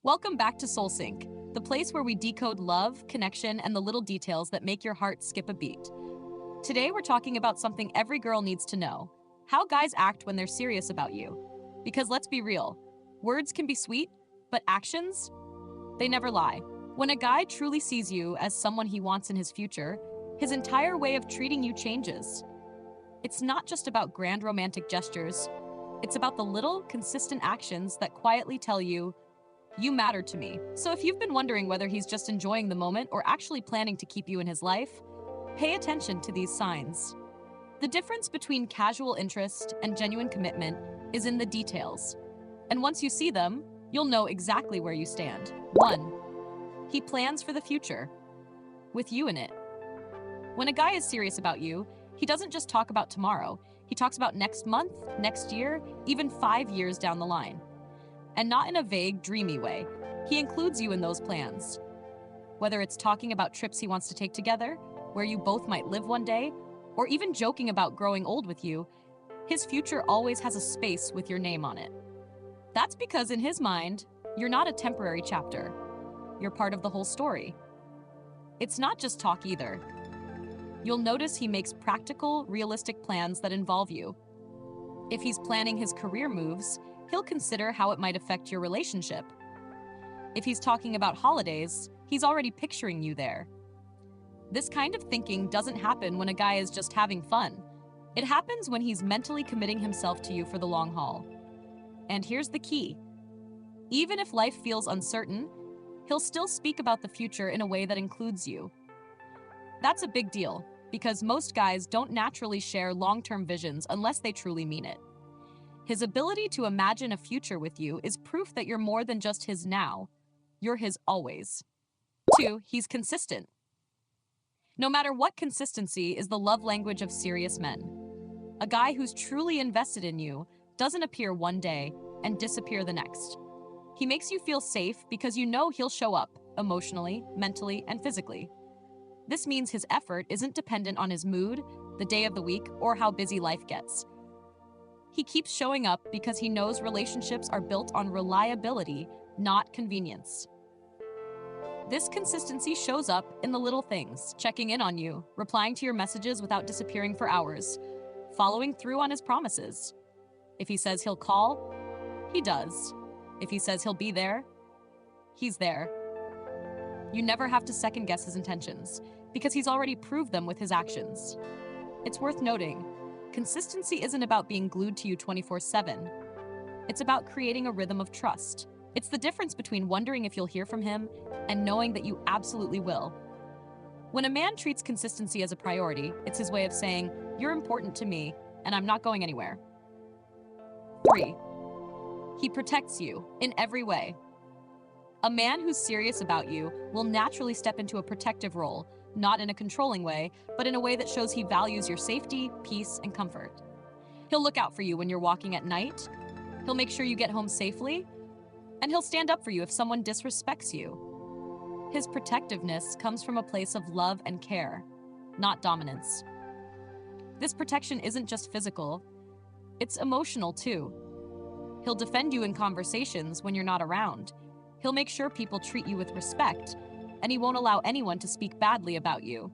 Welcome back to SoulSync, the place where we decode love, connection, and the little details that make your heart skip a beat. Today, we're talking about something every girl needs to know: how guys act when they're serious about you. Because let's be real, words can be sweet, but actions, they never lie. When a guy truly sees you as someone he wants in his future, his entire way of treating you changes. It's not just about grand romantic gestures, it's about the little, consistent actions that quietly tell you, "You matter to me." So if you've been wondering whether he's just enjoying the moment or actually planning to keep you in his life, pay attention to these signs. The difference between casual interest and genuine commitment is in the details. And once you see them, you'll know exactly where you stand. 1. He plans for the future, with you in it. When a guy is serious about you, he doesn't just talk about tomorrow. He talks about next month, next year, even 5 years down the line. And not in a vague, dreamy way. He includes you in those plans. Whether it's talking about trips he wants to take together, where you both might live one day, or even joking about growing old with you, his future always has a space with your name on it. That's because in his mind, you're not a temporary chapter. You're part of the whole story. It's not just talk either. You'll notice he makes practical, realistic plans that involve you. If he's planning his career moves, he'll consider how it might affect your relationship. If he's talking about holidays, he's already picturing you there. This kind of thinking doesn't happen when a guy is just having fun. It happens when he's mentally committing himself to you for the long haul. And here's the key. Even if life feels uncertain, he'll still speak about the future in a way that includes you. That's a big deal, because most guys don't naturally share long-term visions unless they truly mean it. His ability to imagine a future with you is proof that you're more than just his now. You're his always. 2, he's consistent. No matter what, consistency is the love language of serious men. A guy who's truly invested in you doesn't appear one day and disappear the next. He makes you feel safe because you know he'll show up emotionally, mentally, and physically. This means his effort isn't dependent on his mood, the day of the week, or how busy life gets. He keeps showing up because he knows relationships are built on reliability, not convenience. This consistency shows up in the little things: checking in on you, replying to your messages without disappearing for hours, following through on his promises. If he says he'll call, he does. If he says he'll be there, he's there. You never have to second guess his intentions, because he's already proved them with his actions. It's worth noting, consistency isn't about being glued to you 24/7. It's about creating a rhythm of trust. It's the difference between wondering if you'll hear from him and knowing that you absolutely will. When a man treats consistency as a priority, it's his way of saying, "You're important to me, and I'm not going anywhere." 3. He protects you in every way. A man who's serious about you will naturally step into a protective role, not in a controlling way, but in a way that shows he values your safety, peace, and comfort. He'll look out for you when you're walking at night, he'll make sure you get home safely, and he'll stand up for you if someone disrespects you. His protectiveness comes from a place of love and care, not dominance. This protection isn't just physical, it's emotional too. He'll defend you in conversations when you're not around. He'll make sure people treat you with respect, and he won't allow anyone to speak badly about you.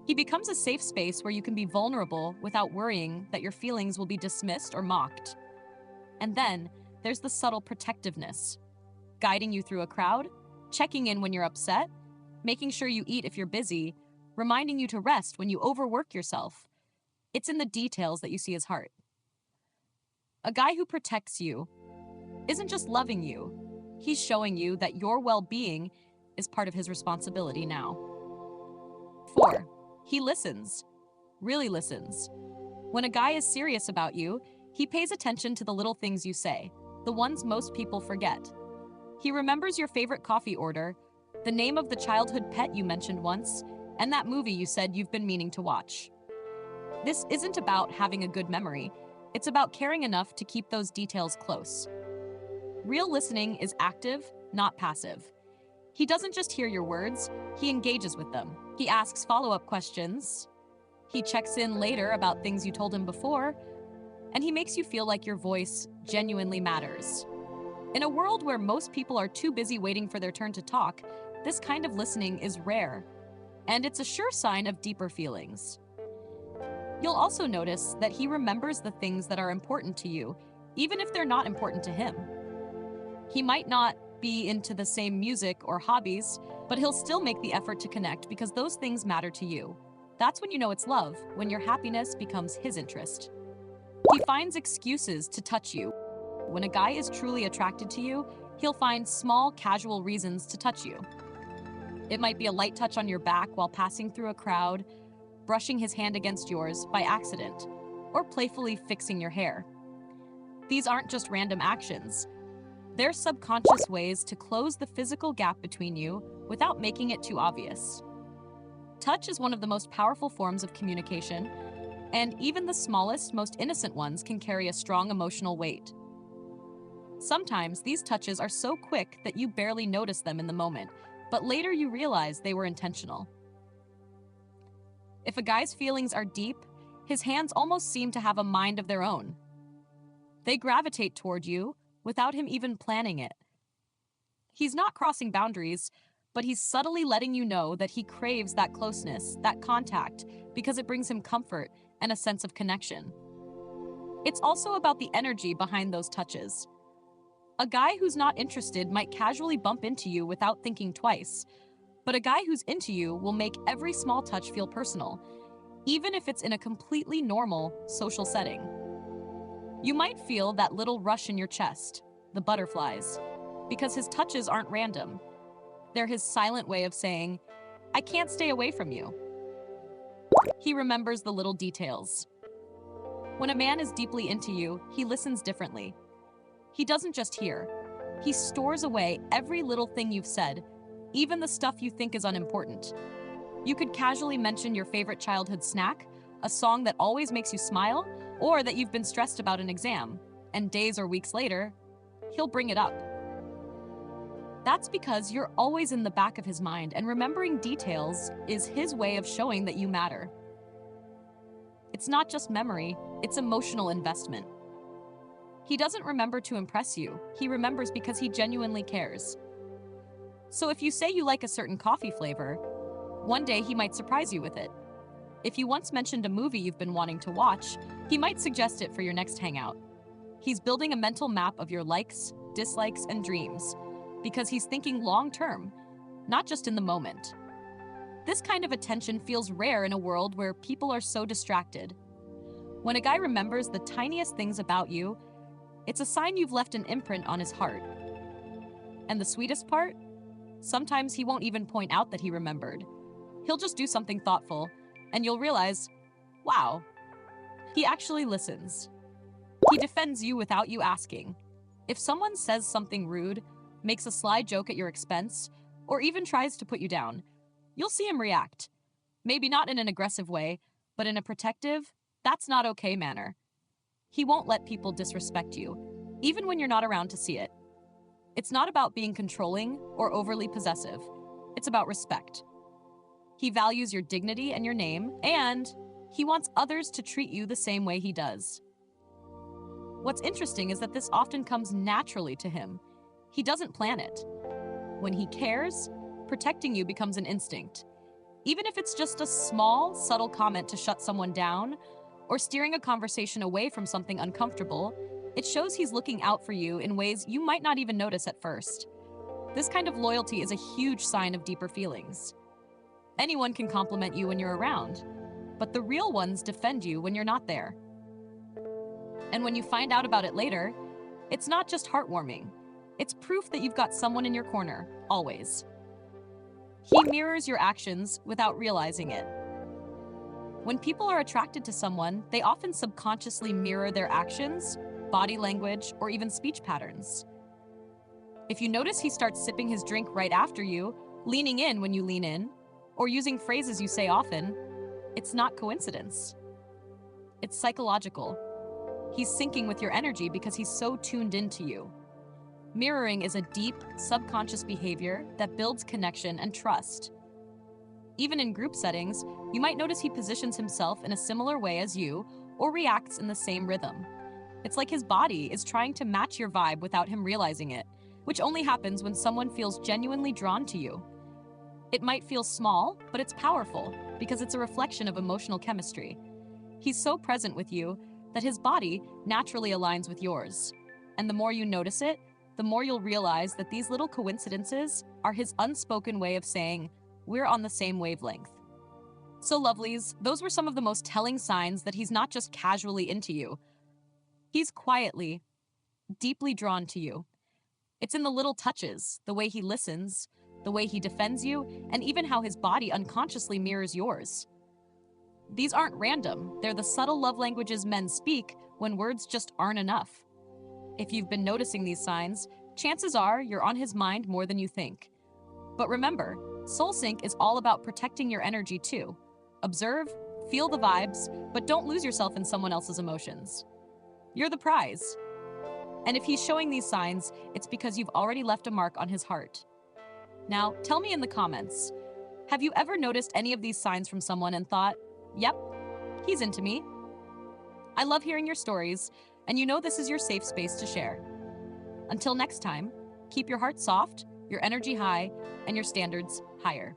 He becomes a safe space where you can be vulnerable without worrying that your feelings will be dismissed or mocked. And then, there's the subtle protectiveness: guiding you through a crowd, checking in when you're upset, making sure you eat if you're busy, reminding you to rest when you overwork yourself. It's in the details that you see his heart. A guy who protects you isn't just loving you, he's showing you that your well-being is part of his responsibility now. 4. He listens. Really listens. When a guy is serious about you, he pays attention to the little things you say, the ones most people forget. He remembers your favorite coffee order, the name of the childhood pet you mentioned once, and that movie you said you've been meaning to watch. This isn't about having a good memory, it's about caring enough to keep those details close. Real listening is active, not passive. He doesn't just hear your words, he engages with them. He asks follow-up questions. He checks in later about things you told him before, and he makes you feel like your voice genuinely matters. In a world where most people are too busy waiting for their turn to talk, this kind of listening is rare, and it's a sure sign of deeper feelings. You'll also notice that he remembers the things that are important to you, even if they're not important to him. He might not be into the same music or hobbies, but he'll still make the effort to connect because those things matter to you. That's when you know it's love, when your happiness becomes his interest. He finds excuses to touch you. When a guy is truly attracted to you, he'll find small, casual reasons to touch you. It might be a light touch on your back while passing through a crowd, brushing his hand against yours by accident, or playfully fixing your hair. These aren't just random actions. They're subconscious ways to close the physical gap between you without making it too obvious. Touch is one of the most powerful forms of communication, and even the smallest, most innocent ones can carry a strong emotional weight. Sometimes these touches are so quick that you barely notice them in the moment, but later you realize they were intentional. If a guy's feelings are deep, his hands almost seem to have a mind of their own. They gravitate toward you without him even planning it. He's not crossing boundaries, but he's subtly letting you know that he craves that closeness, that contact, because it brings him comfort and a sense of connection. It's also about the energy behind those touches. A guy who's not interested might casually bump into you without thinking twice, but a guy who's into you will make every small touch feel personal, even if it's in a completely normal social setting. You might feel that little rush in your chest, the butterflies, because his touches aren't random. They're his silent way of saying, "I can't stay away from you." He remembers the little details. When a man is deeply into you, he listens differently. He doesn't just hear. He stores away every little thing you've said, even the stuff you think is unimportant. You could casually mention your favorite childhood snack, a song that always makes you smile, or that you've been stressed about an exam, and days or weeks later, he'll bring it up. That's because you're always in the back of his mind, and remembering details is his way of showing that you matter. It's not just memory, it's emotional investment. He doesn't remember to impress you, he remembers because he genuinely cares. So if you say you like a certain coffee flavor, one day he might surprise you with it. If you once mentioned a movie you've been wanting to watch, he might suggest it for your next hangout. He's building a mental map of your likes, dislikes, and dreams, because he's thinking long-term, not just in the moment. This kind of attention feels rare in a world where people are so distracted. When a guy remembers the tiniest things about you, it's a sign you've left an imprint on his heart. And the sweetest part? Sometimes he won't even point out that he remembered. He'll just do something thoughtful, and you'll realize, wow, he actually listens. He defends you without you asking. If someone says something rude, makes a sly joke at your expense, or even tries to put you down, you'll see him react. Maybe not in an aggressive way, but in a protective, that's not okay manner. He won't let people disrespect you, even when you're not around to see it. It's not about being controlling or overly possessive. It's about respect. He values your dignity and your name, and he wants others to treat you the same way he does. What's interesting is that this often comes naturally to him. He doesn't plan it. When he cares, protecting you becomes an instinct. Even if it's just a small, subtle comment to shut someone down, or steering a conversation away from something uncomfortable, it shows he's looking out for you in ways you might not even notice at first. This kind of loyalty is a huge sign of deeper feelings. Anyone can compliment you when you're around, but the real ones defend you when you're not there. And when you find out about it later, it's not just heartwarming. It's proof that you've got someone in your corner, always. He mirrors your actions without realizing it. When people are attracted to someone, they often subconsciously mirror their actions, body language, or even speech patterns. If you notice he starts sipping his drink right after you, leaning in when you lean in, or using phrases you say often, it's not coincidence. It's psychological. He's syncing with your energy because he's so tuned into you. Mirroring is a deep, subconscious behavior that builds connection and trust. Even in group settings, you might notice he positions himself in a similar way as you or reacts in the same rhythm. It's like his body is trying to match your vibe without him realizing it, which only happens when someone feels genuinely drawn to you. It might feel small, but it's powerful because it's a reflection of emotional chemistry. He's so present with you that his body naturally aligns with yours. And the more you notice it, the more you'll realize that these little coincidences are his unspoken way of saying, we're on the same wavelength. So lovelies, those were some of the most telling signs that he's not just casually into you. He's quietly, deeply drawn to you. It's in the little touches, the way he listens, the way he defends you, and even how his body unconsciously mirrors yours. These aren't random. They're the subtle love languages men speak when words just aren't enough. If you've been noticing these signs, chances are you're on his mind more than you think. But remember, SoulSync is all about protecting your energy too. Observe, feel the vibes, but don't lose yourself in someone else's emotions. You're the prize. And if he's showing these signs, it's because you've already left a mark on his heart. Now, tell me in the comments, have you ever noticed any of these signs from someone and thought, yep, he's into me? I love hearing your stories, and you know this is your safe space to share. Until next time, keep your heart soft, your energy high, and your standards higher.